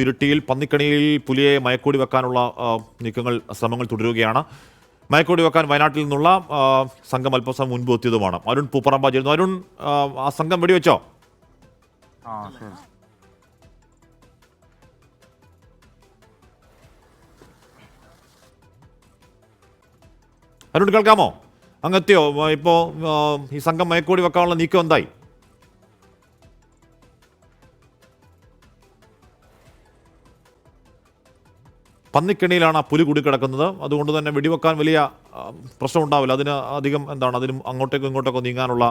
ഇരിട്ടിയിൽ പന്നിക്കണിയിൽ പുലിയെ മയക്കൂടി വെക്കാനുള്ള ശ്രമങ്ങൾ തുടരുകയാണ്. മയക്കൂടി വെക്കാൻ വയനാട്ടിൽ നിന്നുള്ള സംഘം അല്പസമയം മുൻപ് എത്തിയതുമാണ്. അരുൺ പൂപ്പറമ്പ ചേരുന്നു. അരുൺ, ആ സംഘം വെടിവെച്ചോ? അരുൺ, കേൾക്കാമോ? അങ്ങെത്തിയോ? ഇപ്പോൾ ഈ സംഘം മയക്കൂടി വെക്കാനുള്ള നീക്കം എന്തായി? പന്നിക്കണിയിലാണ് പുലി കുടിക്കിടക്കുന്നത്. അതുകൊണ്ട് തന്നെ വെടിവെക്കാൻ വലിയ പ്രശ്നം ഉണ്ടാവില്ല. അതിന് അധികം അതിനും അങ്ങോട്ടേക്കും ഇങ്ങോട്ടേക്കോ നീങ്ങാനുള്ള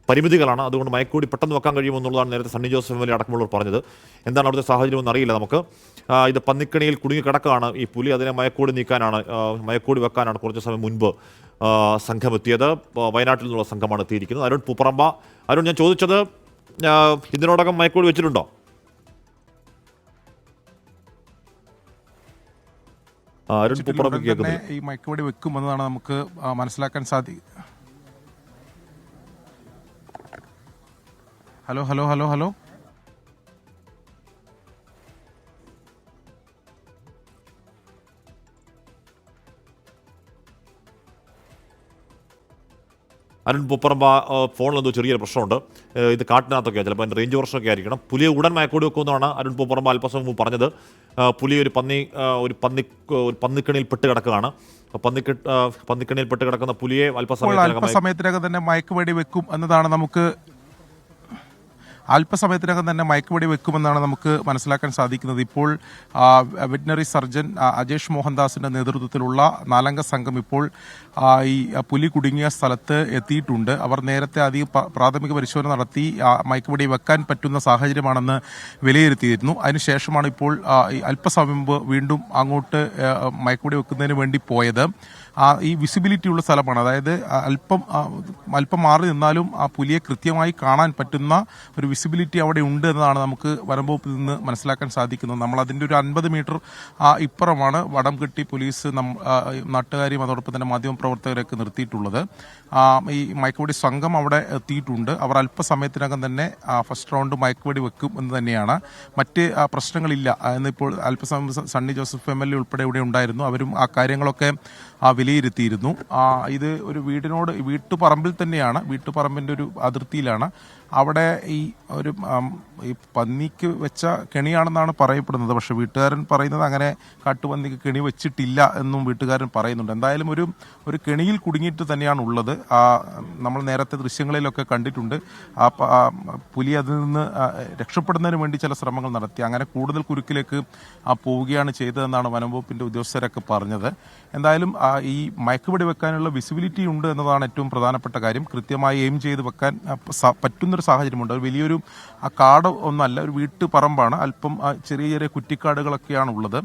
പരിമിതികളാണ്. അതുകൊണ്ട് മയക്കൂടി പെട്ടെന്ന് വെക്കാൻ കഴിയുമെന്നുള്ളതാണ് നേരത്തെ Sunny Joseph M L A അടക്കമുള്ളവർ പറഞ്ഞത്. എന്താണ് അവിടുത്തെ സാഹചര്യം എന്നറിയില്ല നമുക്ക്. ഇത് പന്നിക്കണിയിൽ കുടുങ്ങിക്കിടക്കുകയാണ് ഈ പുലി. അതിനെ മയക്കൂടി വെക്കാനാണ് കുറച്ച് സമയം മുൻപ് സംഘം എത്തിയത്. വയനാട്ടിൽ നിന്നുള്ള സംഘമാണ് എത്തിയിരിക്കുന്നത്. അരുൺ പൂപ്പറമ്പ. അരുൺ, ഞാൻ ചോദിച്ചത് ഇതിനോടകം മയക്കൂടി വെച്ചിട്ടുണ്ടോ? ഈ മയക്കുവെടി വെക്കുമെന്നതാണ് നമുക്ക് മനസ്സിലാക്കാൻ സാധിക്കുക. Hello hello hello hello Arun Pooparamba, ഫോണിലെന്തോ ചെറിയൊരു പ്രശ്നമുണ്ട്. ഇത് കാട്ടിനകത്തൊക്കെ ചിലപ്പോൾ അതിൻ്റെ റേഞ്ച് പ്രശ്നമൊക്കെ ആയിരിക്കണം. പുലിയെ ഉടൻ മയക്കൂടി വെക്കുമെന്നാണ് അരുൺ പൂപ്പറമ്പ അല്പസമയം മുമ്പ് പറഞ്ഞത്. പുലി ഒരു പന്നിക്കണിയിൽ പെട്ട് കിടക്കുകയാണ്. പന്നിക്കണിയിൽ പെട്ട് കിടക്കുന്ന പുലിയെ അല്പസമയത്തിനകം തന്നെ മയക്കുവെടി വെക്കും എന്നതാണ് നമുക്ക് മനസ്സിലാക്കാൻ സാധിക്കുന്നത്. ഇപ്പോൾ വെറ്റിനറി സർജൻ അജേഷ് മോഹൻദാസിന്റെ നേതൃത്വത്തിലുള്ള 4-അംഗ സംഘം ഇപ്പോൾ ഈ പുലി കുടുങ്ങിയ സ്ഥലത്ത് എത്തിയിട്ടുണ്ട്. അവർ നേരത്തെ അധികം പ്രാഥമിക പരിശോധന നടത്തി മയക്കുവെടി വെക്കാൻ പറ്റുന്ന സാഹചര്യമാണെന്ന് വിലയിരുത്തിയിരുന്നു. അതിനുശേഷമാണ് ഇപ്പോൾ അല്പസമയം മുമ്പ് വീണ്ടും അങ്ങോട്ട് മയക്കുവെടി വെക്കുന്നതിന് വേണ്ടി പോയത്. ഈ വിസിബിലിറ്റി ഉള്ള സ്ഥലമാണ്. അതായത് അല്പം മാറി നിന്നാലും ആ പുലിയെ കൃത്യമായി കാണാൻ പറ്റുന്ന ഒരു വിസിബിലിറ്റി അവിടെ ഉണ്ട് എന്നതാണ് നമുക്ക് വനംവകുപ്പിൽ നിന്ന് മനസ്സിലാക്കാൻ സാധിക്കുന്നത്. നമ്മൾ അതിൻ്റെ ഒരു 50 മീറ്റർ ഇപ്പുറമാണ് വടം കെട്ടി പോലീസ് നാട്ടുകാരെയും അതോടൊപ്പം തന്നെ മാധ്യമപ്രവർത്തകരെയൊക്കെ നിർത്തിയിട്ടുള്ളത്. ഈ മയക്കുവെടി സംഘം അവിടെ എത്തിയിട്ടുണ്ട്. അവർ അല്പസമയത്തിനകം തന്നെ ഫസ്റ്റ് റൗണ്ട് മയക്കുവെടി വെക്കും എന്ന് തന്നെയാണ്. മറ്റ് പ്രശ്നങ്ങളില്ല എന്നിപ്പോൾ അല്പസമയം Sunny Joseph M L A ഉൾപ്പെടെ ഇവിടെ ഉണ്ടായിരുന്നു. അവരും ആ കാര്യങ്ങളൊക്കെ വിലയിരുത്തിയിരുന്നു. ഇത് ഒരു വീട്ടുപറമ്പിൽ തന്നെയാണ്, വീട്ടുപറമ്പിൻ്റെ ഒരു അതിർത്തിയിലാണ്. അവിടെ ഈ പന്നിക്ക് വെച്ച കെണിയാണെന്നാണ് പറയപ്പെടുന്നത്. പക്ഷെ വീട്ടുകാരൻ പറയുന്നത് അങ്ങനെ കാട്ടുപന്നിക്ക് കെണി വെച്ചിട്ടില്ല എന്നും വീട്ടുകാരൻ പറയുന്നുണ്ട്. എന്തായാലും ഒരു കെണിയിൽ കുടുങ്ങിയിട്ട് തന്നെയാണ് ഉള്ളത്. നമ്മൾ നേരത്തെ ദൃശ്യങ്ങളിലൊക്കെ കണ്ടിട്ടുണ്ട്. പുലി അതിൽ നിന്ന് രക്ഷപ്പെടുന്നതിന് വേണ്ടി ചില ശ്രമങ്ങൾ നടത്തി. അങ്ങനെ കൂടുതൽ കുരുക്കിലേക്ക് പോവുകയാണ് ചെയ്തതെന്നാണ് വനംവകുപ്പിൻ്റെ ഉദ്യോഗസ്ഥരൊക്കെ പറഞ്ഞത്. എന്തായാലും ഈ മയക്കുവെടി വെക്കാനുള്ള വിസിബിലിറ്റി ഉണ്ട് എന്നതാണ് ഏറ്റവും പ്രധാനപ്പെട്ട കാര്യം. കൃത്യമായി എയിം ചെയ്ത് വെക്കാൻ പറ്റുന്നൊരു സാഹചര്യമുണ്ട്. വലിയൊരു കാട് ഒന്നല്ല, ഒരു വീട്ടുപറമ്പാണ്. അല്പം ചെറിയ ചെറിയ കുറ്റിക്കാടുകളൊക്കെയാണ് ഉള്ളത്.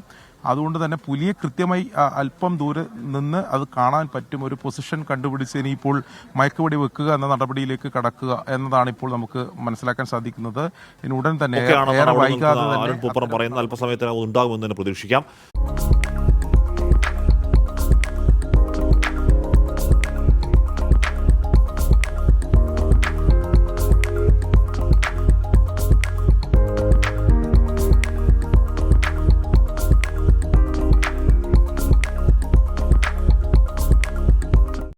അതുകൊണ്ട് തന്നെ പുലിയെ കൃത്യമായി അല്പം ദൂരെ നിന്ന് അത് കാണാൻ പറ്റും. ഒരു പൊസിഷൻ കണ്ടുപിടിച്ച് ഇനിയിപ്പോൾ മയക്കുവെടി വെക്കുക എന്ന നടപടിയിലേക്ക് കടക്കുക എന്നതാണ് ഇപ്പോൾ നമുക്ക് മനസ്സിലാക്കാൻ സാധിക്കുന്നത്. ഇനി ഉടൻ തന്നെ ഏറെ വൈകാതെ തന്നെ അല്പസമയത്തിനകം ഉണ്ടാകുമെന്ന് പ്രതീക്ഷിക്കാം.